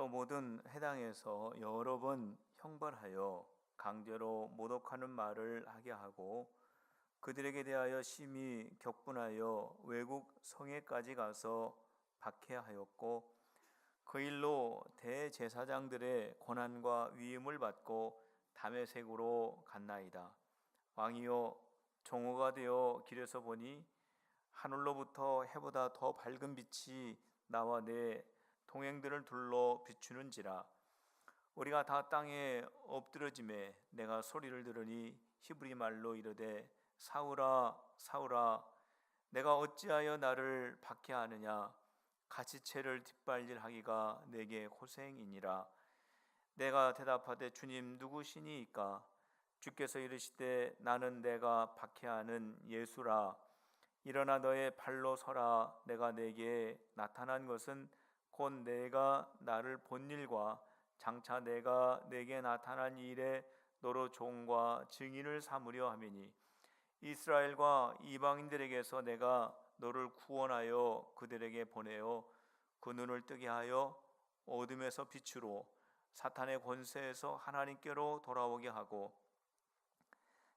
또 모든 회당에서 여러 번 형벌하여 강제로 모독하는 말을 하게 하고 그들에게 대하여 심히 격분하여 외국 성에까지 가서 박해하였고 그 일로 대제사장들의 고난과 위임을 받고 다메섹으로 갔나이다. 왕이여, 종호가 되어 길에서 보니 하늘로부터 해보다 더 밝은 빛이 나와 내 동행들을 둘러 비추는지라. 우리가 다 땅에 엎드러짐에 내가 소리를 들으니 히브리 말로 이르되 사울아 사울아 내가 어찌하여 나를 박해하느냐. 가시채를 뒷발질하기가 내게 고생이니라. 내가 대답하되 주님 누구시니이까? 주께서 이르시되 나는 내가 박해하는 예수라. 일어나 너의 발로 서라. 내가 내게 나타난 것은 곧 내가 나를 본 일과 장차 내가 내게 나타난 일에 너로 종과 증인을 삼으려 함이니 이스라엘과 이방인들에게서 내가 너를 구원하여 그들에게 보내어 그 눈을 뜨게 하여 어둠에서 빛으로 사탄의 권세에서 하나님께로 돌아오게 하고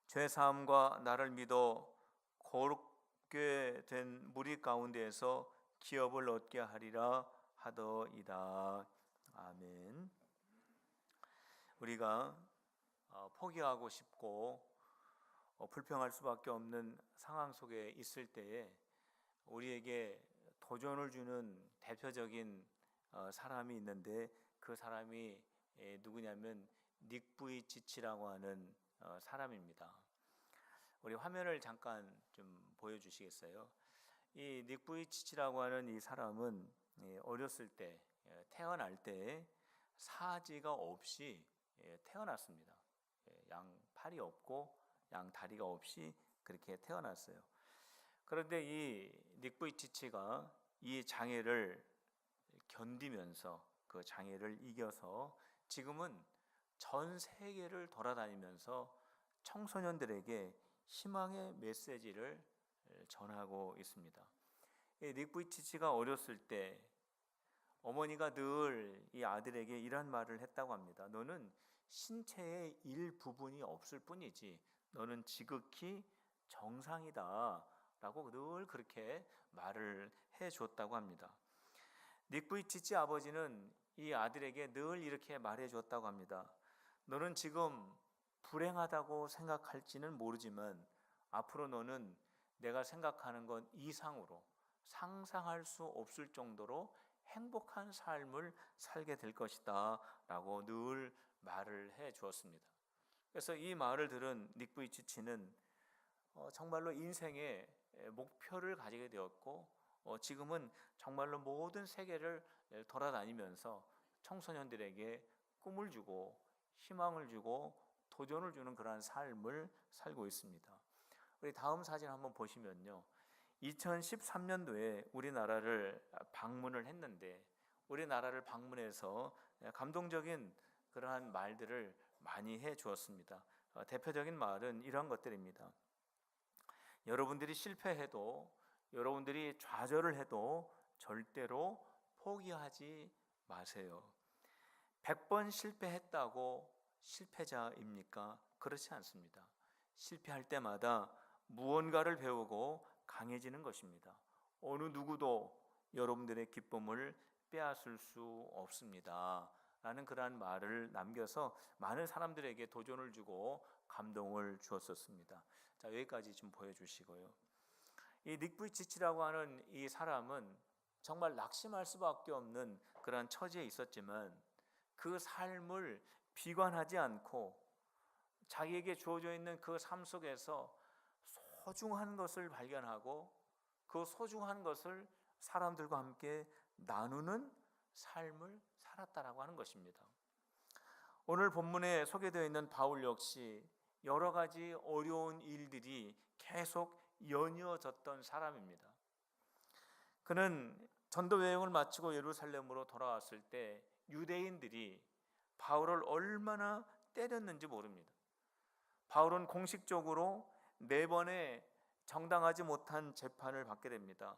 죄사함과 나를 믿어 거룩게 된 무리 가운데에서 기업을 얻게 하리라 하더이다. 아멘. 우리가 포기하고 싶고 불평할 수밖에 없는 상황 속에 있을 때에 우리에게 도전을 주는 대표적인 사람이 있는데 그 사람이 누구냐면 닉 부이치치라고 하는 사람입니다. 우리 화면을 잠깐 좀 보여주시겠어요? 이 닉 부이치치라고 하는 이 사람은 어렸을 때 태어날 때 사지가 없이 태어났습니다. 양 팔이 없고 양 다리가 없이 그렇게 태어났어요. 그런데 이 닉 부이치치가 이 장애를 견디면서 그 장애를 이겨서 지금은 전 세계를 돌아다니면서 청소년들에게 희망의 메시지를 전하고 있습니다. 닉 부이치치가 어렸을 때 어머니가 늘 이 아들에게 이런 말을 했다고 합니다. 너는 신체의 일부분이 없을 뿐이지 너는 지극히 정상이다 라고 늘 그렇게 말을 해줬다고 합니다. 닉 부이치치 아버지는 이 아들에게 늘 이렇게 말해 줬다고 합니다. 너는 지금 불행하다고 생각할지는 모르지만 앞으로 너는 내가 생각하는 것 이상으로 상상할 수 없을 정도로 행복한 삶을 살게 될 것이다 라고 늘 말을 해 주었습니다. 그래서 이 말을 들은 닉 부이치치는 정말로 인생의 목표를 가지게 되었고 지금은 정말로 모든 세계를 돌아다니면서 청소년들에게 꿈을 주고 희망을 주고 도전을 주는 그러한 삶을 살고 있습니다. 우리 다음 사진 한번 보시면요. 2013년도에 우리나라를 방문을 했는데 우리나라를 방문해서 감동적인 그러한 말들을 많이 해 주었습니다. 대표적인 말은 이런 것들입니다. 여러분들이 실패해도 여러분들이 좌절을 해도 절대로 포기하지 마세요. 100번 실패했다고 실패자입니까? 그렇지 않습니다. 실패할 때마다 무언가를 배우고 강해지는 것입니다. 어느 누구도 여러분들의 기쁨을 빼앗을 수 없습니다 라는 그러한 말을 남겨서 많은 사람들에게 도전을 주고 감동을 주었었습니다. 자, 여기까지 좀 보여주시고요. 이 닉 부이치치라고 하는 이 사람은 정말 낙심할 수밖에 없는 그런 처지에 있었지만 그 삶을 비관하지 않고 자기에게 주어져 있는 그 삶 속에서 소중한 것을 발견하고 그 소중한 것을 사람들과 함께 나누는 삶을 살았다라고 하는 것입니다. 오늘 본문에 소개되어 있는 바울 역시 여러 가지 어려운 일들이 계속 연이어졌던 사람입니다. 그는 전도 여행을 마치고 예루살렘으로 돌아왔을 때 유대인들이 바울을 얼마나 때렸는지 모릅니다. 바울은 공식적으로 4번의 정당하지 못한 재판을 받게 됩니다.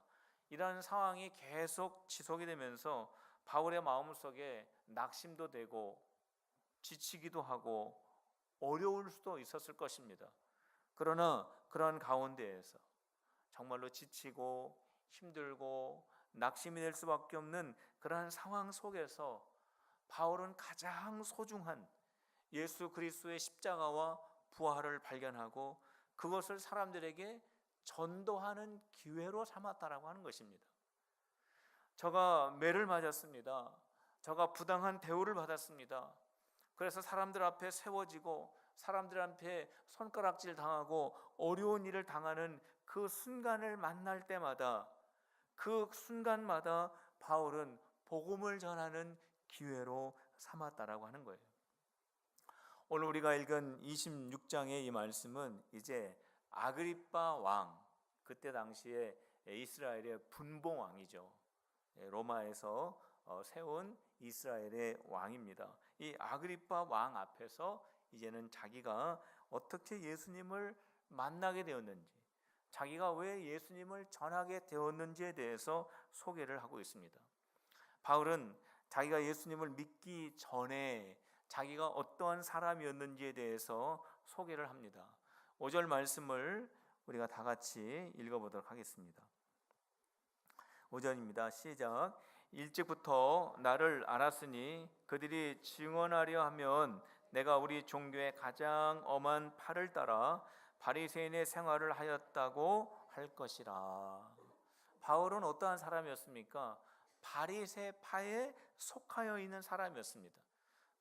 이러한 상황이 계속 지속이 되면서 바울의 마음속에 낙심도 되고 지치기도 하고 어려울 수도 있었을 것입니다. 그러나 그러한 가운데에서 정말로 지치고 힘들고 낙심이 될 수밖에 없는 그러한 상황 속에서 바울은 가장 소중한 예수 그리스도의 십자가와 부활을 발견하고 그것을 사람들에게 전도하는 기회로 삼았다라고 하는 것입니다. 저가 매를 맞았습니다. 저가 부당한 대우를 받았습니다. 그래서 사람들 앞에 세워지고 사람들 앞에 손가락질 당하고 어려운 일을 당하는 그 순간을 만날 때마다 그 순간마다 바울은 복음을 전하는 기회로 삼았다라고 하는 거예요. 오늘 우리가 읽은 26장의 이 말씀은 이제 아그리빠 왕, 그때 당시에 이스라엘의 분봉 왕이죠. 로마에서 세운 이스라엘의 왕입니다. 이 아그리빠 왕 앞에서 이제는 자기가 어떻게 예수님을 만나게 되었는지, 자기가 왜 예수님을 전하게 되었는지에 대해서 소개를 하고 있습니다. 바울은 자기가 예수님을 믿기 전에 자기가 어떠한 사람이었는지에 대해서 소개를 합니다. 5절 말씀을 우리가 다 같이 읽어보도록 하겠습니다. 5절입니다. 시작. 일찍부터 나를 알았으니 그들이 증언하려 하면 내가 우리 종교의 가장 엄한 팔을 따라 바리새인의 생활을 하였다고 할 것이라. 바울은 어떠한 사람이었습니까? 바리새파에 속하여 있는 사람이었습니다.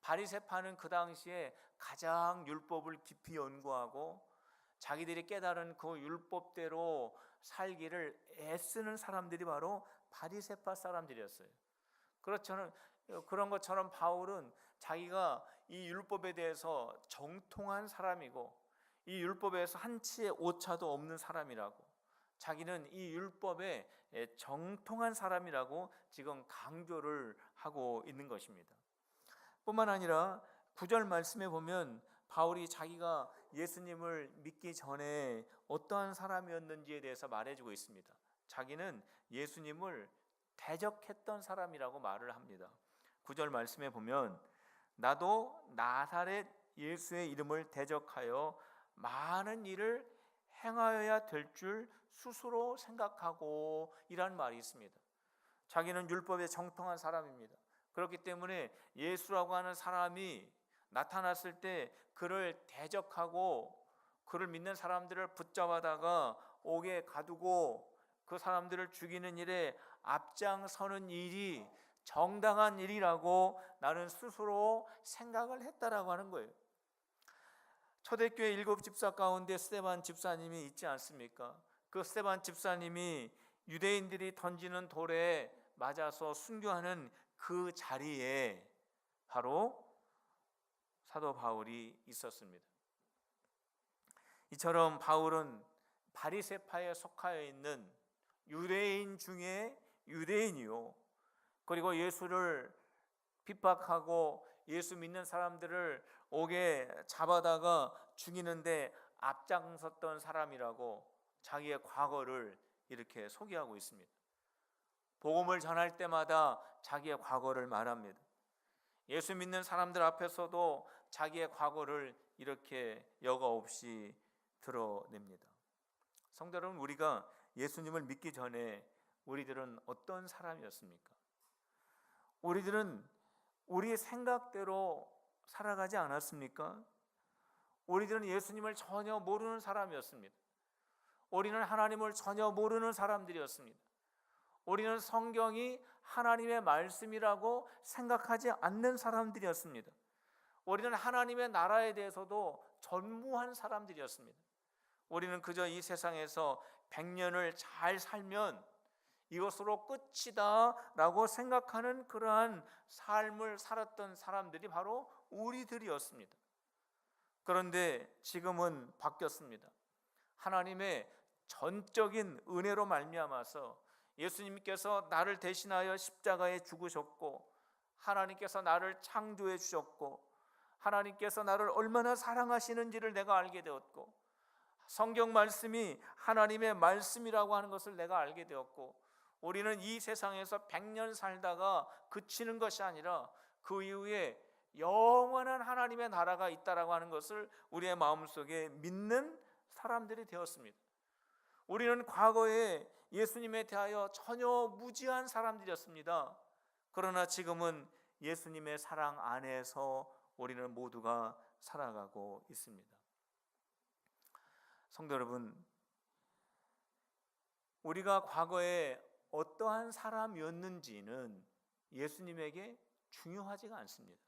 바리새파는 그 당시에 가장 율법을 깊이 연구하고 자기들이 깨달은 그 율법대로 살기를 애쓰는 사람들이 바로 바리새파 사람들이었어요. 그런 것처럼 바울은 자기가 이 율법에 대해서 정통한 사람이고 이 율법에서 한치의 오차도 없는 사람이라고, 자기는 이 율법에 정통한 사람이라고 지금 강조를 하고 있는 것입니다. 뿐만 아니라 9절 말씀에 보면 바울이 자기가 예수님을 믿기 전에 어떠한 사람이었는지에 대해서 말해주고 있습니다. 자기는 예수님을 대적했던 사람이라고 말을 합니다. 9절 말씀에 보면 나도 나사렛 예수의 이름을 대적하여 많은 일을 행하여야 될 줄 스스로 생각하고 이란 말이 있습니다. 자기는 율법에 정통한 사람입니다. 그렇기 때문에 예수라고 하는 사람이 나타났을 때 그를 대적하고 그를 믿는 사람들을 붙잡아다가 옥에 가두고 그 사람들을 죽이는 일에 앞장서는 일이 정당한 일이라고 나는 스스로 생각을 했다라고 하는 거예요. 초대교회 7 집사 가운데 스데반 집사님이 있지 않습니까? 그 스데반 집사님이 유대인들이 던지는 돌에 맞아서 순교하는 그 자리에 바로 사도 바울이 있었습니다. 이처럼 바울은 바리새파에 속하여 있는 유대인 중에 유대인이요, 그리고 예수를 핍박하고 예수 믿는 사람들을 옥에 잡아다가 죽이는데 앞장섰던 사람이라고 자기의 과거를 이렇게 소개하고 있습니다. 복음을 전할 때마다 자기의 과거를 말합니다. 예수 믿는 사람들 앞에서도 자기의 과거를 이렇게 여과 없이 드러냅니다. 성도 여러분, 우리가 예수님을 믿기 전에 우리들은 어떤 사람이었습니까? 우리들은 우리의 생각대로 살아가지 않았습니까? 우리들은 예수님을 전혀 모르는 사람이었습니다. 우리는 하나님을 전혀 모르는 사람들이었습니다. 우리는 성경이 하나님의 말씀이라고 생각하지 않는 사람들이었습니다. 우리는 하나님의 나라에 대해서도 전무한 사람들이었습니다. 우리는 그저 이 세상에서 100년을 잘 살면 이것으로 끝이다 라고 생각하는 그러한 삶을 살았던 사람들이 바로 우리들이었습니다. 그런데 지금은 바뀌었습니다. 하나님의 전적인 은혜로 말미암아서 예수님께서 나를 대신하여 십자가에 죽으셨고, 하나님께서 나를 창조해 주셨고, 하나님께서 나를 얼마나 사랑하시는지를 내가 알게 되었고, 성경 말씀이 하나님의 말씀이라고 하는 것을 내가 알게 되었고, 우리는 이 세상에서 100년 살다가 그치는 것이 아니라 그 이후에 영원한 하나님의 나라가 있다라고 하는 것을 우리의 마음속에 믿는 사람들이 되었습니다. 우리는 과거에 예수님에 대하여 전혀 무지한 사람들이었습니다. 그러나 지금은 예수님의 사랑 안에서 우리는 모두가 살아가고 있습니다. 성도 여러분, 우리가 과거에 어떠한 사람이었는지는 예수님에게 중요하지가 않습니다.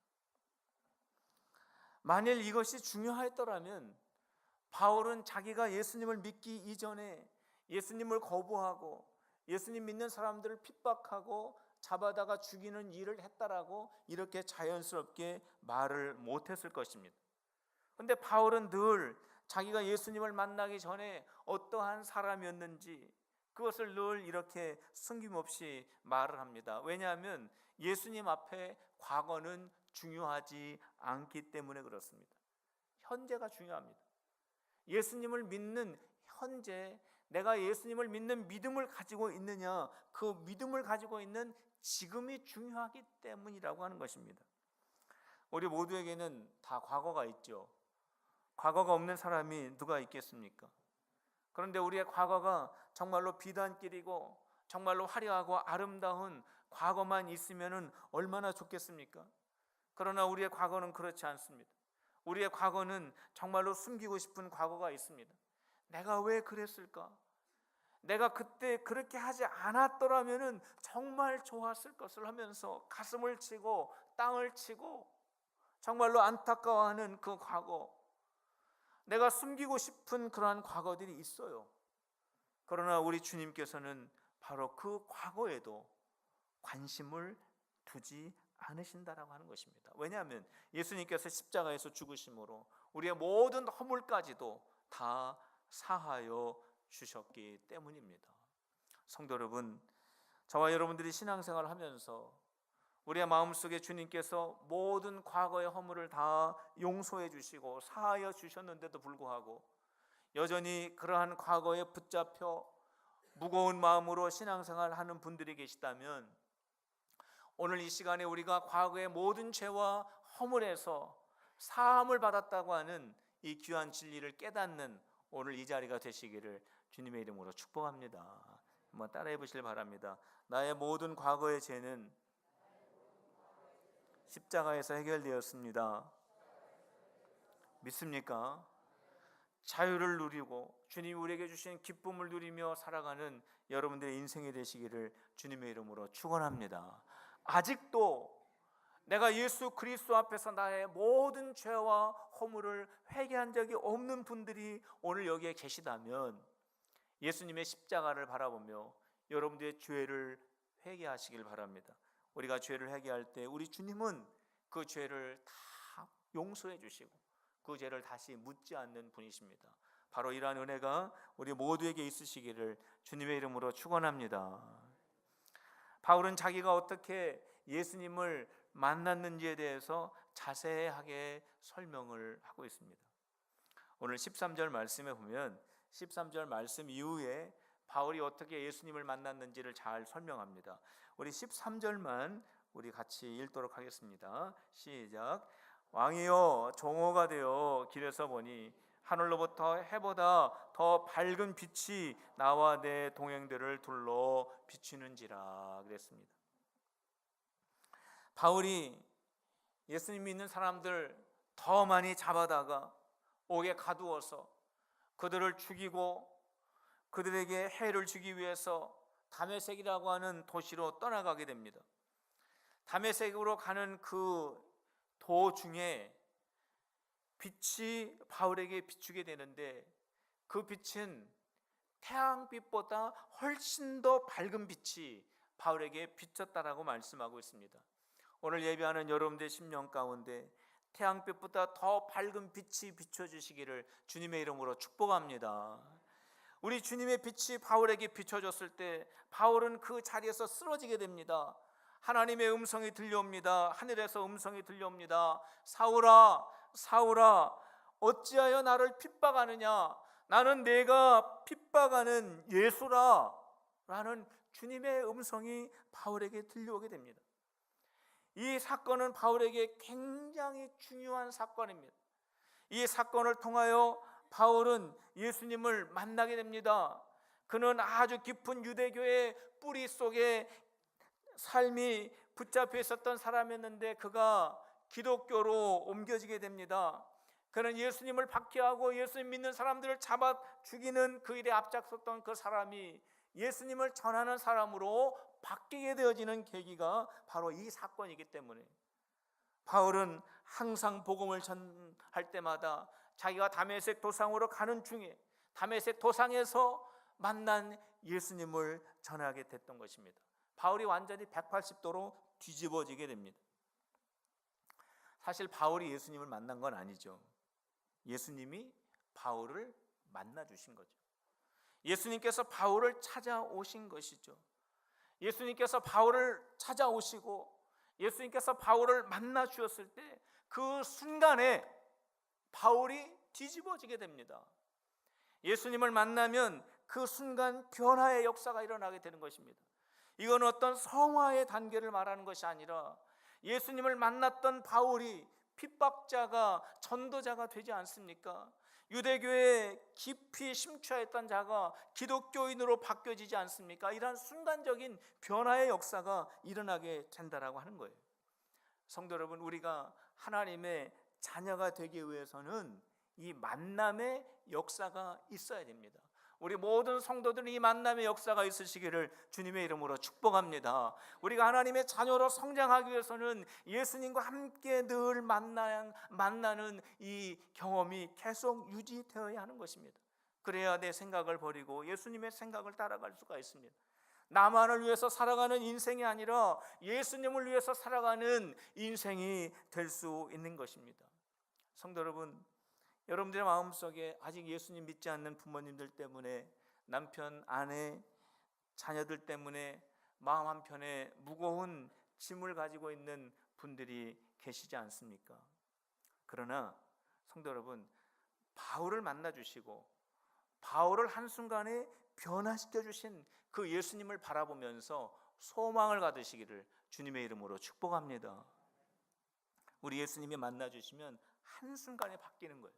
만일 이것이 중요했더라면 바울은 자기가 예수님을 믿기 이전에 예수님을 거부하고 예수님 믿는 사람들을 핍박하고 잡아다가 죽이는 일을 했다라고 이렇게 자연스럽게 말을 못했을 것입니다. 그런데 바울은 늘 자기가 예수님을 만나기 전에 어떠한 사람이었는지 그것을 늘 이렇게 숨김없이 말을 합니다. 왜냐하면 예수님 앞에 과거는 중요하지 않기 때문에 그렇습니다. 현재가 중요합니다. 예수님을 믿는 현재, 내가 예수님을 믿는 믿음을 가지고 있느냐, 그 믿음을 가지고 있는 지금이 중요하기 때문이라고 하는 것입니다. 우리 모두에게는 다 과거가 있죠. 과거가 없는 사람이 누가 있겠습니까? 그런데 우리의 과거가 정말로 비단길이고 정말로 화려하고 아름다운 과거만 있으면 얼마나 좋겠습니까? 그러나 우리의 과거는 그렇지 않습니다. 우리의 과거는 정말로 숨기고 싶은 과거가 있습니다. 내가 왜 그랬을까? 내가 그때 그렇게 하지 않았더라면 정말 좋았을 것을 하면서 가슴을 치고 땅을 치고 정말로 안타까워하는 그 과거, 내가 숨기고 싶은 그러한 과거들이 있어요. 그러나 우리 주님께서는 바로 그 과거에도 관심을 두지 않으신다라고 하는 것입니다. 왜냐하면 예수님께서 십자가에서 죽으심으로 우리의 모든 허물까지도 다 사하여 주셨기 때문입니다. 성도 여러분, 저와 여러분들이 신앙생활을 하면서 우리의 마음속에 주님께서 모든 과거의 허물을 다 용서해 주시고 사하여 주셨는데도 불구하고 여전히 그러한 과거에 붙잡혀 무거운 마음으로 신앙생활을 하는 분들이 계시다면 오늘 이 시간에 우리가 과거의 모든 죄와 허물에서 사함을 받았다고 하는 이 귀한 진리를 깨닫는 오늘 이 자리가 되시기를 주님의 이름으로 축복합니다. 한번 따라해 보시길 바랍니다. 나의 모든 과거의 죄는 십자가에서 해결되었습니다. 믿습니까? 자유를 누리고 주님이 우리에게 주신 기쁨을 누리며 살아가는 여러분들의 인생이 되시기를 주님의 이름으로 축원합니다. 아직도 내가 예수 그리스도 앞에서 나의 모든 죄와 허물을 회개한 적이 없는 분들이 오늘 여기에 계시다면 예수님의 십자가를 바라보며 여러분들의 죄를 회개하시길 바랍니다. 우리가 죄를 회개할 때 우리 주님은 그 죄를 다 용서해 주시고 그 죄를 다시 묻지 않는 분이십니다. 바로 이러한 은혜가 우리 모두에게 있으시기를 주님의 이름으로 축원합니다. 바울은 자기가 어떻게 예수님을 만났는지에 대해서 자세하게 설명을 하고 있습니다. 오늘 13절 말씀에 보면 13절 말씀 이후에 바울이 어떻게 예수님을 만났는지를 잘 설명합니다. 우리 13절만 우리 같이 읽도록 하겠습니다. 시작. 왕이여 종호가 되어 길에서 보니 하늘로부터 해보다 더 밝은 빛이 나와 내 동행들을 둘러 비추는지라 그랬습니다. 바울이 예수님 믿는 사람들 더 많이 잡아다가 옥에 가두어서 그들을 죽이고 그들에게 해를 주기 위해서 다메섹이라고 하는 도시로 떠나가게 됩니다. 다메섹으로 가는 그 도중에 빛이 바울에게 비추게 되는데 그 빛은 태양빛보다 훨씬 더 밝은 빛이 바울에게 비쳤다라고 말씀하고 있습니다. 오늘 예배하는 여러분들의 심령 가운데 태양빛보다 더 밝은 빛이 비춰주시기를 주님의 이름으로 축복합니다. 우리 주님의 빛이 바울에게 비춰졌을 때 바울은 그 자리에서 쓰러지게 됩니다. 하나님의 음성이 들려옵니다. 하늘에서 음성이 들려옵니다. 사울아 사울아 어찌하여 나를 핍박하느냐, 나는 내가 핍박하는 예수라 라는 주님의 음성이 바울에게 들려오게 됩니다. 이 사건은 바울에게 굉장히 중요한 사건입니다. 이 사건을 통하여 바울은 예수님을 만나게 됩니다. 그는 아주 깊은 유대교의 뿌리 속에 삶이 붙잡혀 있었던 사람이었는데 그가 기독교로 옮겨지게 됩니다. 그는 예수님을 박해하고 예수님 믿는 사람들을 잡아 죽이는 그 일에 앞장섰던 그 사람이 예수님을 전하는 사람으로 바뀌게 되어지는 계기가 바로 이 사건이기 때문에 바울은 항상 복음을 전할 때마다 자기가 다메섹 도상으로 가는 중에 다메섹 도상에서 만난 예수님을 전하게 됐던 것입니다. 바울이 완전히 180도로 뒤집어지게 됩니다. 사실 바울이 예수님을 만난 건 아니죠. 예수님이 바울을 만나 주신 거죠. 예수님께서 바울을 찾아오신 것이죠. 예수님께서 바울을 찾아오시고 예수님께서 바울을 만나 주셨을 때 그 순간에 바울이 뒤집어지게 됩니다. 예수님을 만나면 그 순간 변화의 역사가 일어나게 되는 것입니다. 이건 어떤 성화의 단계를 말하는 것이 아니라 예수님을 만났던 바울이 핍박자가 전도자가 되지 않습니까? 유대교에 깊이 심취했던 자가 기독교인으로 바뀌어지지 않습니까? 이러한 순간적인 변화의 역사가 일어나게 된다라고 하는 거예요. 성도 여러분, 우리가 하나님의 자녀가 되기 위해서는 이 만남의 역사가 있어야 됩니다. 우리 모든 성도들은 이 만남의 역사가 있으시기를 주님의 이름으로 축복합니다. 우리가 하나님의 자녀로 성장하기 위해서는 예수님과 함께 늘 만나는 이 경험이 계속 유지되어야 하는 것입니다. 그래야 내 생각을 버리고 예수님의 생각을 따라갈 수가 있습니다. 나만을 위해서 살아가는 인생이 아니라 예수님을 위해서 살아가는 인생이 될 수 있는 것입니다. 성도 여러분, 여러분들의 마음속에 아직 예수님 믿지 않는 부모님들 때문에 남편, 아내, 자녀들 때문에 마음 한편에 무거운 짐을 가지고 있는 분들이 계시지 않습니까? 그러나 성도 여러분, 바울을 만나 주시고 바울을 한순간에 변화시켜 주신 그 예수님을 바라보면서 소망을 가지시기를 주님의 이름으로 축복합니다. 우리 예수님이 만나 주시면 한순간에 바뀌는 거예요.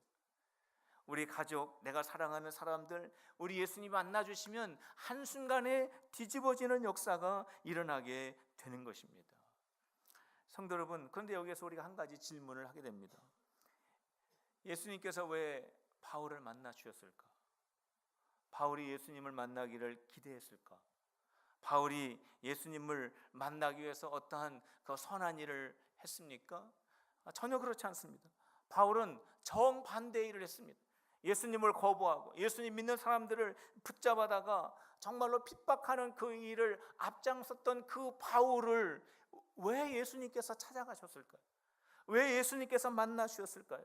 우리 가족, 내가 사랑하는 사람들, 우리 예수님이 만나주시면 한순간에 뒤집어지는 역사가 일어나게 되는 것입니다. 성도 여러분, 그런데 여기에서 우리가 한 가지 질문을 하게 됩니다. 예수님께서 왜 바울을 만나 주셨을까? 바울이 예수님을 만나기를 기대했을까? 바울이 예수님을 만나기 위해서 어떠한 그 선한 일을 했습니까? 전혀 그렇지 않습니다. 바울은 정반대의 일을 했습니다. 예수님을 거부하고 예수님 믿는 사람들을 붙잡아다가 정말로 핍박하는 그 일을 앞장섰던 그 바울을 왜 예수님께서 찾아가셨을까요? 왜 예수님께서 만나 주셨을까요?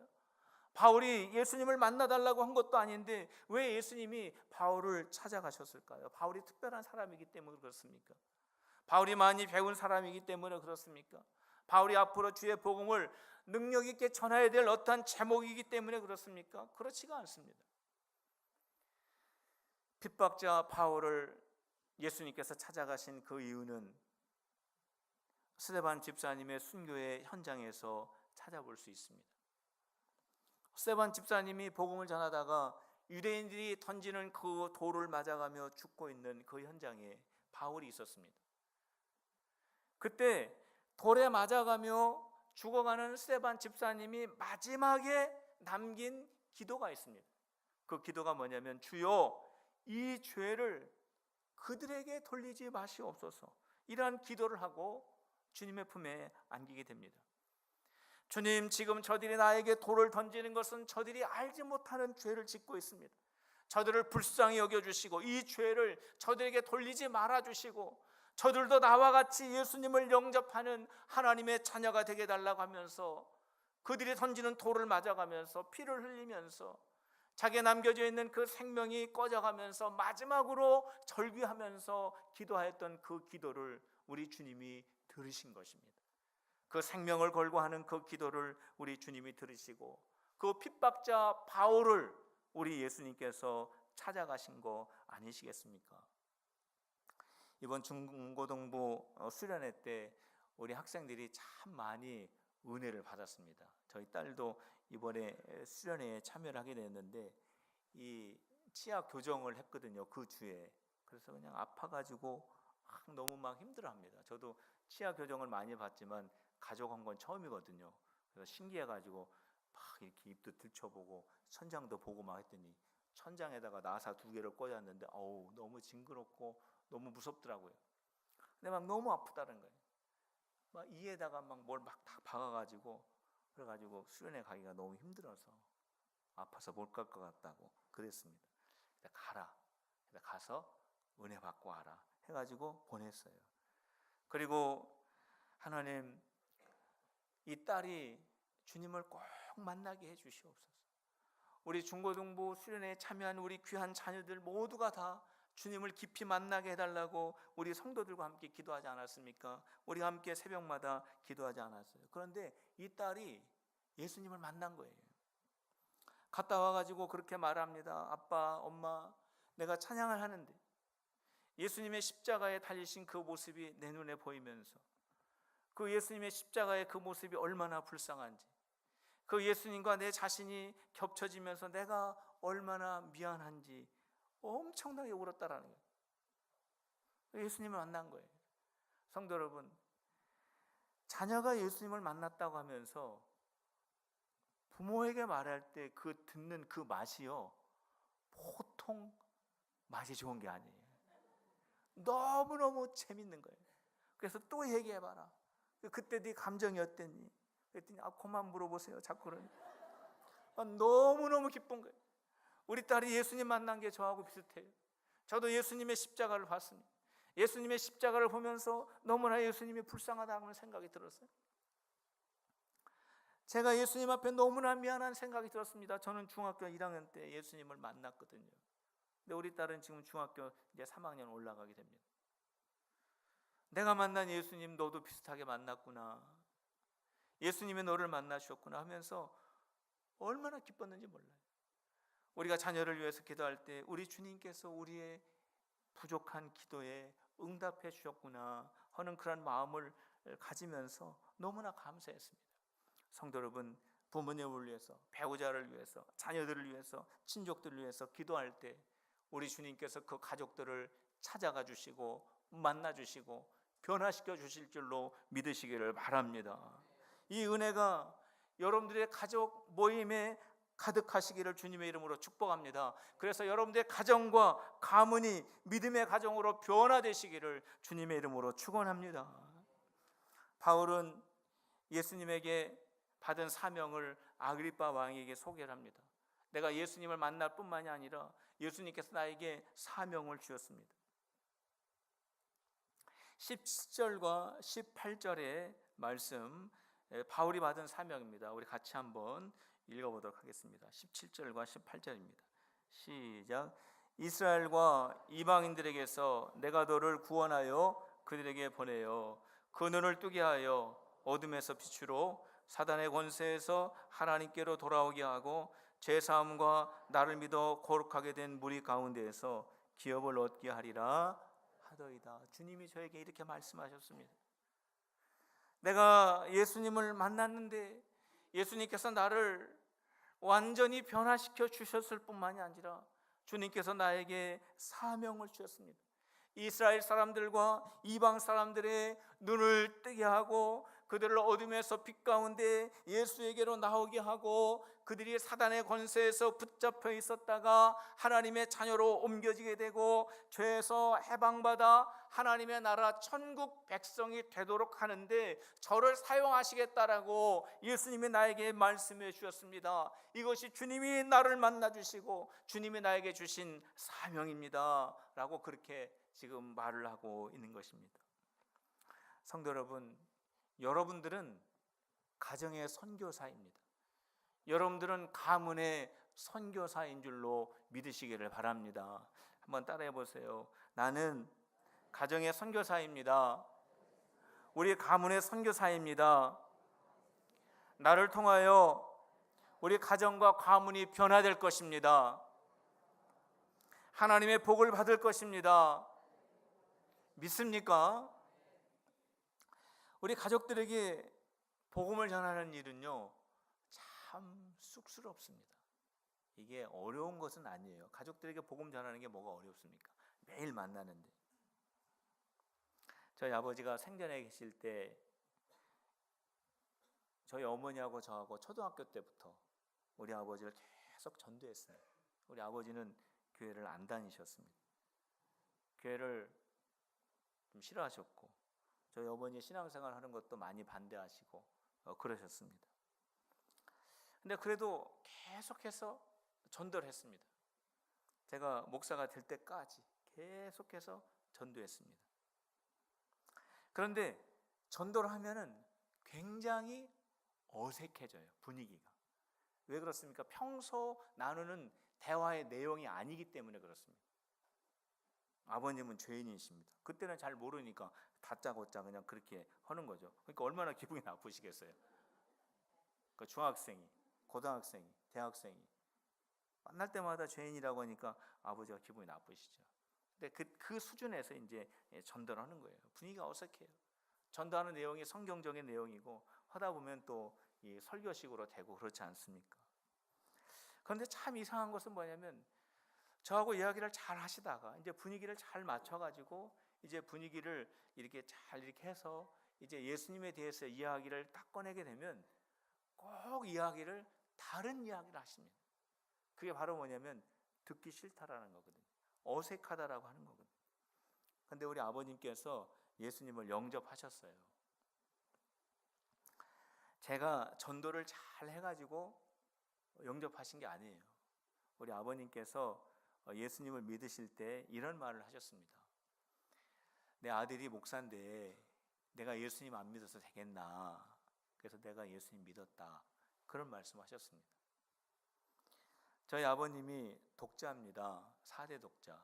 바울이 예수님을 만나달라고 한 것도 아닌데 왜 예수님이 바울을 찾아가셨을까요? 바울이 특별한 사람이기 때문에 그렇습니까? 바울이 많이 배운 사람이기 때문에 그렇습니까? 바울이 앞으로 주의 복음을 능력 있게 전해야 될 어떠한 제목이기 때문에 그렇습니까? 그렇지가 않습니다. 핍박자 바울을 예수님께서 찾아가신 그 이유는 스데반 집사님의 순교의 현장에서 찾아볼 수 있습니다. 스데반 집사님이 복음을 전하다가 유대인들이 던지는 그 돌을 맞아가며 죽고 있는 그 현장에 바울이 있었습니다. 그때 돌에 맞아가며 죽어가는 스데반 집사님이 마지막에 남긴 기도가 있습니다. 그 기도가 뭐냐면, 주여 이 죄를 그들에게 돌리지 마시옵소서. 이러한 기도를 하고 주님의 품에 안기게 됩니다. 주님, 지금 저들이 나에게 돌을 던지는 것은 저들이 알지 못하는 죄를 짓고 있습니다. 저들을 불쌍히 여겨주시고 이 죄를 저들에게 돌리지 말아주시고 저들도 나와 같이 예수님을 영접하는 하나님의 자녀가 되게 해달라고 하면서 그들이 던지는 돌을 맞아가면서 피를 흘리면서 자기에 남겨져 있는 그 생명이 꺼져가면서 마지막으로 절규하면서 기도하였던 그 기도를 우리 주님이 들으신 것입니다. 그 생명을 걸고 하는 그 기도를 우리 주님이 들으시고 그 핍박자 바울을 우리 예수님께서 찾아가신 거 아니시겠습니까? 이번 중고등부 수련회 때 우리 학생들이 참 많이 은혜를 받았습니다. 저희 딸도 이번에 수련회에 참여를 하게 됐는데 이 치아 교정을 했거든요. 그 주에. 그래서 그냥 아파가지고 너무 막 힘들어합니다. 저도 치아 교정을 많이 받지만 가족한 건 처음이거든요. 그래서 신기해가지고 막 이렇게 입도 들춰보고 천장도 보고 막 했더니 천장에다가 나사 2개를 꽂았는데 어우 너무 징그럽고 너무 무섭더라고요. 근데 막 너무 아프다는 거예요. 막 이에다가 막 뭘 막 다 박아가지고 그래가지고 수련회 가기가 너무 힘들어서 아파서 못 갈 것 같다고 그랬습니다. 가라. 가서 은혜 받고 와라 해가지고 보냈어요. 그리고 하나님 이 딸이 주님을 꼭 만나게 해주시옵소서. 우리 중고등부 수련회에 참여한 우리 귀한 자녀들 모두가 다 주님을 깊이 만나게 해달라고 우리 성도들과 함께 기도하지 않았습니까? 우리가 함께 새벽마다 기도하지 않았어요. 그런데 이 딸이 예수님을 만난 거예요. 갔다 와가지고 그렇게 말합니다. 아빠, 엄마, 내가 찬양을 하는데 예수님의 십자가에 달리신 그 모습이 내 눈에 보이면서 그 예수님의 십자가의 그 모습이 얼마나 불쌍한지, 그 예수님과 내 자신이 겹쳐지면서 내가 얼마나 미안한지 엄청나게 울었다라는 거예요. 예수님을 만난 거예요. 성도 여러분, 자녀가 예수님을 만났다고 하면서 부모에게 말할 때 그 듣는 그 맛이요, 보통 맛이 좋은 게 아니에요. 너무너무 재밌는 거예요. 그래서 또 얘기해봐라. 그때 네 감정이 어땠니? 그랬더니 그만 물어보세요. 자꾸 그러니 너무너무 기쁜 거예요. 우리 딸이 예수님 만난 게 저하고 비슷해요. 저도 예수님의 십자가를 봤습니다. 예수님의 십자가를 보면서 너무나 예수님이 불쌍하다는 생각이 들었어요. 제가 예수님 앞에 너무나 미안한 생각이 들었습니다. 저는 중학교 1학년 때 예수님을 만났거든요. 근데 우리 딸은 지금 중학교 이제 3학년 올라가게 됩니다. 내가 만난 예수님 너도 비슷하게 만났구나, 예수님이 너를 만나셨구나 하면서 얼마나 기뻤는지 몰라요. 우리가 자녀를 위해서 기도할 때 우리 주님께서 우리의 부족한 기도에 응답해 주셨구나 하는 그런 마음을 가지면서 너무나 감사했습니다. 성도 여러분, 부모님을 위해서, 배우자를 위해서, 자녀들을 위해서, 친족들을 위해서 기도할 때 우리 주님께서 그 가족들을 찾아가 주시고 만나 주시고 변화시켜 주실 줄로 믿으시기를 바랍니다. 이 은혜가 여러분들의 가족 모임에 가득하시기를 주님의 이름으로 축복합니다. 그래서 여러분들의 가정과 가문이 믿음의 가정으로 변화되시기를 주님의 이름으로 축원합니다. 바울은 예수님에게 받은 사명을 아그리빠 왕에게 소개를 합니다. 내가 예수님을 만날 뿐만이 아니라 예수님께서 나에게 사명을 주셨습니다. 17절과 18절의 말씀, 바울이 받은 사명입니다. 우리 같이 한번 읽어보도록 하겠습니다. 17절과 18절입니다. 시작. 이스라엘과 이방인들에게서 내가 너를 구원하여 그들에게 보내어 그 눈을 뜨게 하여 어둠에서 빛으로 사단의 권세에서 하나님께로 돌아오게 하고 죄사함과 나를 믿어 거룩하게 된 무리 가운데에서 기업을 얻게 하리라 하더이다. 주님이 저에게 이렇게 말씀하셨습니다. 내가 예수님을 만났는데 예수님께서 나를 완전히 변화시켜 주셨을 뿐만이 아니라 주님께서 나에게 사명을 주셨습니다. 이스라엘 사람들과 이방 사람들의 눈을 뜨게 하고 그들을 어둠에서 빛 가운데 예수에게로 나오게 하고 그들이 사단의 권세에서 붙잡혀 있었다가 하나님의 자녀로 옮겨지게 되고 죄에서 해방받아 하나님의 나라 천국 백성이 되도록 하는데 저를 사용하시겠다라고 예수님이 나에게 말씀해 주셨습니다. 이것이 주님이 나를 만나 주시고 주님이 나에게 주신 사명입니다 라고 그렇게 지금 말을 하고 있는 것입니다. 성도 여러분, 여러분들은 가정의 선교사입니다. 여러분들은 가문의 선교사인 줄로 믿으시기를 바랍니다. 한번 따라해 보세요. 나는 가정의 선교사입니다. 우리 가문의 선교사입니다. 나를 통하여 우리 가정과 가문이 변화될 것입니다. 하나님의 복을 받을 것입니다. 믿습니까? 우리 가족들에게 복음을 전하는 일은요, 참 쑥스럽습니다. 이게 어려운 것은 아니에요. 가족들에게 복음 전하는 게 뭐가 어렵습니까? 매일 만나는데. 저희 아버지가 생전에 계실 때 저희 어머니하고 저하고 초등학교 때부터 우리 아버지를 계속 전도했어요. 우리 아버지는 교회를 안 다니셨습니다. 교회를 좀 싫어하셨고 저희 어머니 신앙생활 하는 것도 많이 반대하시고 그러셨습니다. 근데 그래도 계속해서 전도를 했습니다. 제가 목사가 될 때까지 계속해서 전도했습니다. 그런데 전도를 하면은 굉장히 어색해져요, 분위기가. 왜 그렇습니까? 평소 나누는 대화의 내용이 아니기 때문에 그렇습니다. 아버님은 죄인이십니다. 그때는 잘 모르니까 다짜고짜 그냥 그렇게 하는 거죠. 그러니까 얼마나 기분이 나쁘시겠어요. 그 중학생이, 고등학생이, 대학생이 만날 때마다 죄인이라고 하니까 아버지가 기분이 나쁘시죠. 근데 그 수준에서 이제 전도를 하는 거예요. 분위기가 어색해요. 전도하는 내용이 성경적인 내용이고 하다 보면 또 이 설교식으로 되고 그렇지 않습니까? 그런데 참 이상한 것은 뭐냐면 저하고 이야기를 잘 하시다가 이제 분위기를 잘 맞춰가지고 이제 분위기를 이렇게 잘 이렇게 해서 이제 예수님에 대해서 이야기를 딱 꺼내게 되면 꼭 이야기를 다른 이야기를 하십니다. 그게 바로 뭐냐면 듣기 싫다라는 거거든요. 어색하다라고 하는 거거든요. 근데 우리 아버님께서 예수님을 영접하셨어요. 제가 전도를 잘 해가지고 영접하신 게 아니에요. 우리 아버님께서 예수님을 믿으실 때 이런 말을 하셨습니다. 내 아들이 목사인데 내가 예수님 안 믿어서 되겠나? 그래서 내가 예수님 믿었다. 그런 말씀하셨습니다. 저희 아버님이 독자입니다. 4대 독자.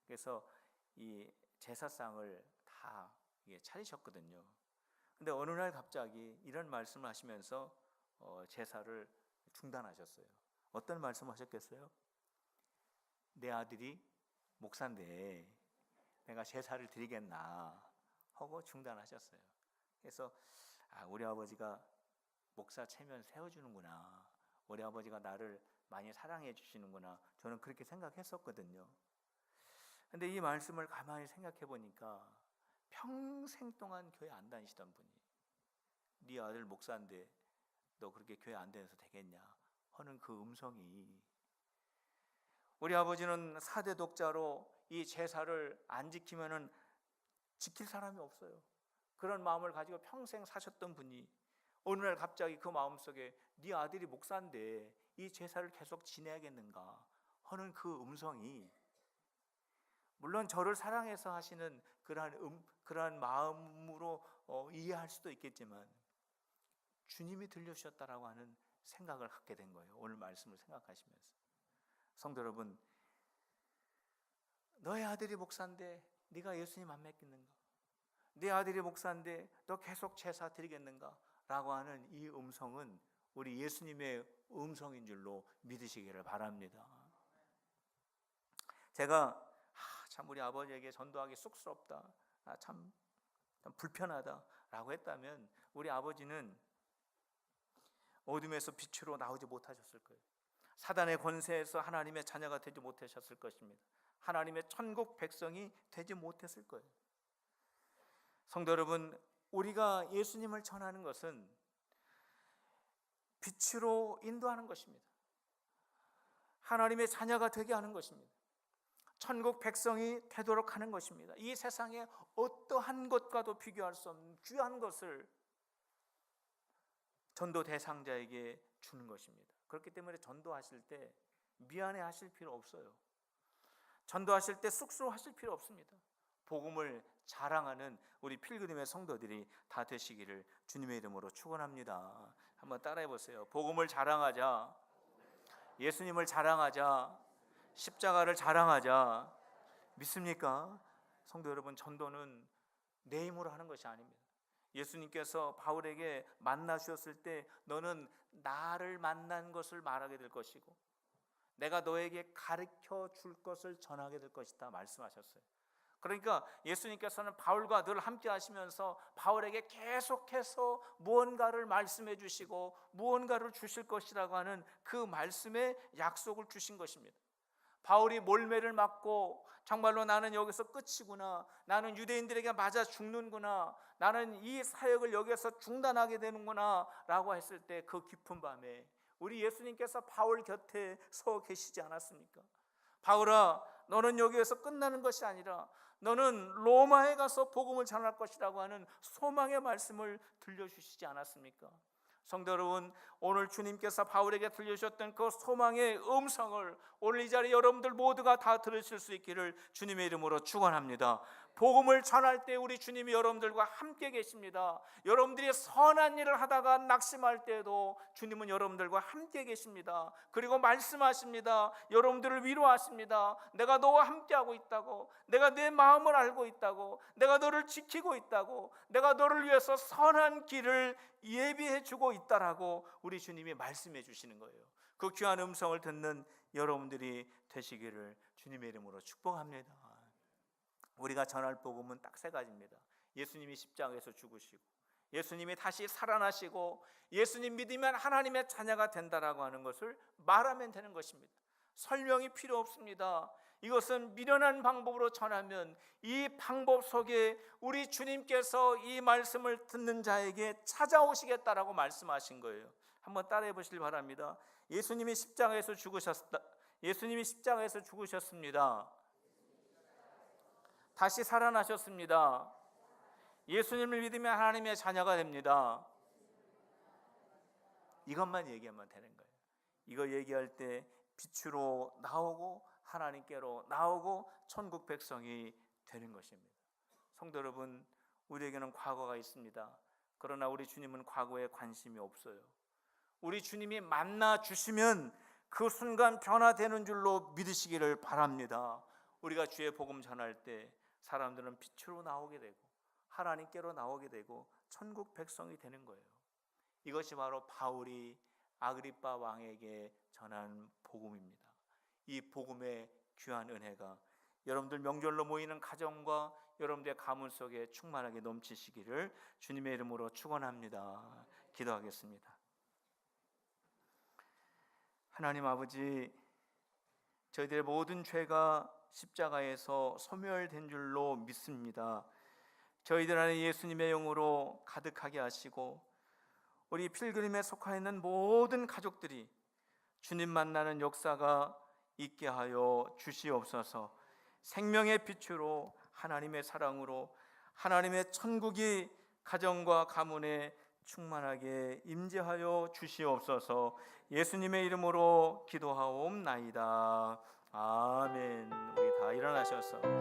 그래서 이 제사상을 다 차리셨거든요. 근데 어느 날 갑자기 이런 말씀을 하시면서 제사를 중단하셨어요. 어떤 말씀을 하셨겠어요? 내 아들이 목사인데 내가 제사를 드리겠나 하고 중단하셨어요. 그래서 우리 아버지가 목사 체면 세워주는구나, 우리 아버지가 나를 많이 사랑해 주시는구나, 저는 그렇게 생각했었거든요. 근데 이 말씀을 가만히 생각해 보니까 평생 동안 교회 안 다니시던 분이 네 아들 목사인데 너 그렇게 교회 안 다녀서 되겠냐 하는 그 음성이, 우리 아버지는 4대 독자로 이 제사를 안 지키면은 지킬 사람이 없어요. 그런 마음을 가지고 평생 사셨던 분이 어느 날 갑자기 그 마음속에 네 아들이 목사인데 이 제사를 계속 지내야겠는가 하는 그 음성이, 물론 저를 사랑해서 하시는 그러한 마음으로 이해할 수도 있겠지만 주님이 들려주셨다라고 하는 생각을 갖게 된 거예요. 오늘 말씀을 생각하시면서. 성도 여러분, 너의 아들이 목사인데 네가 예수님 안 믿겠는가? 네 아들이 목사인데 너 계속 제사 드리겠는가? 라고 하는 이 음성은 우리 예수님의 음성인 줄로 믿으시기를 바랍니다. 제가 참 우리 아버지에게 전도하기 쑥스럽다, 참 불편하다 라고 했다면 우리 아버지는 어둠에서 빛으로 나오지 못하셨을 거예요. 사단의 권세에서 하나님의 자녀가 되지 못하셨을 것입니다. 하나님의 천국 백성이 되지 못했을 거예요. 성도 여러분, 우리가 예수님을 전하는 것은 빛으로 인도하는 것입니다. 하나님의 자녀가 되게 하는 것입니다. 천국 백성이 되도록 하는 것입니다. 이 세상에 어떠한 것과도 비교할 수 없는 귀한 것을 전도 대상자에게 주는 것입니다. 그렇기 때문에 전도하실 때 미안해 하실 필요 없어요. 전도하실 때 쑥스러워하실 필요 없습니다. 복음을 자랑하는 우리 필그림의 성도들이 다 되시기를 주님의 이름으로 축원합니다. 한번 따라해 보세요. 복음을 자랑하자, 예수님을 자랑하자, 십자가를 자랑하자. 믿습니까? 성도 여러분, 전도는 내 힘으로 하는 것이 아닙니다. 예수님께서 바울에게 만나주셨을 때 너는 나를 만난 것을 말하게 될 것이고 내가 너에게 가르쳐 줄 것을 전하게 될 것이다 말씀하셨어요. 그러니까 예수님께서는 바울과 늘 함께 하시면서 바울에게 계속해서 무언가를 말씀해 주시고 무언가를 주실 것이라고 하는 그 말씀의 약속을 주신 것입니다. 바울이 몰매를 맞고 정말로 나는 여기서 끝이구나, 나는 유대인들에게 맞아 죽는구나, 나는 이 사역을 여기서 중단하게 되는구나 라고 했을 때 그 깊은 밤에 우리 예수님께서 바울 곁에 서 계시지 않았습니까? 바울아, 너는 여기에서 끝나는 것이 아니라 너는 로마에 가서 복음을 전할 것이라고 하는 소망의 말씀을 들려주시지 않았습니까? 성도 여러분, 오늘 주님께서 바울에게 들려주셨던 그 소망의 음성을 오늘 이 자리에 여러분들 모두가 다 들으실 수 있기를 주님의 이름으로 축원합니다. 복음을 전할 때 우리 주님이 여러분들과 함께 계십니다. 여러분들이 선한 일을 하다가 낙심할 때에도 주님은 여러분들과 함께 계십니다. 그리고 말씀하십니다. 여러분들을 위로하십니다. 내가 너와 함께하고 있다고, 내가 내 마음을 알고 있다고, 내가 너를 지키고 있다고, 내가 너를 위해서 선한 길을 예비해 주고 있다라고 우리 주님이 말씀해 주시는 거예요. 그 귀한 음성을 듣는 여러분들이 되시기를 주님의 이름으로 축복합니다. 우리가 전할 복음은 딱 세 가지입니다. 예수님이 십자가에서 죽으시고, 예수님이 다시 살아나시고, 예수님 믿으면 하나님의 자녀가 된다라고 하는 것을 말하면 되는 것입니다. 설명이 필요 없습니다. 이것은 미련한 방법으로 전하면 이 방법 속에 우리 주님께서 이 말씀을 듣는 자에게 찾아오시겠다라고 말씀하신 거예요. 한번 따라해 보시길 바랍니다. 예수님이 십자가에서 죽으셨습니다. 다시 살아나셨습니다. 예수님을 믿으면 하나님의 자녀가 됩니다. 이것만 얘기하면 되는 거예요. 이거 얘기할 때 빛으로 나오고 하나님께로 나오고 천국 백성이 되는 것입니다. 성도 여러분, 우리에게는 과거가 있습니다. 그러나 우리 주님은 과거에 관심이 없어요. 우리 주님이 만나 주시면 그 순간 변화되는 줄로 믿으시기를 바랍니다. 우리가 주의 복음 전할 때 사람들은 빛으로 나오게 되고 하나님께로 나오게 되고 천국 백성이 되는 거예요. 이것이 바로 바울이 아그리빠 왕에게 전한 복음입니다. 이 복음의 귀한 은혜가 여러분들 명절로 모이는 가정과 여러분들의 가문 속에 충만하게 넘치시기를 주님의 이름으로 축원합니다. 기도하겠습니다. 하나님 아버지, 저희들의 모든 죄가 십자가에서 소멸된 줄로 믿습니다. 저희들 안에 예수님의 영으로 가득하게 하시고 우리 필그림에 속하 있는 모든 가족들이 주님 만나는 역사가 있게 하여 주시옵소서. 생명의 빛으로 하나님의 사랑으로 하나님의 천국이 가정과 가문에 충만하게 임재하여 주시옵소서. 예수님의 이름으로 기도하옵나이다. 아멘. 우리 다 일어나셔서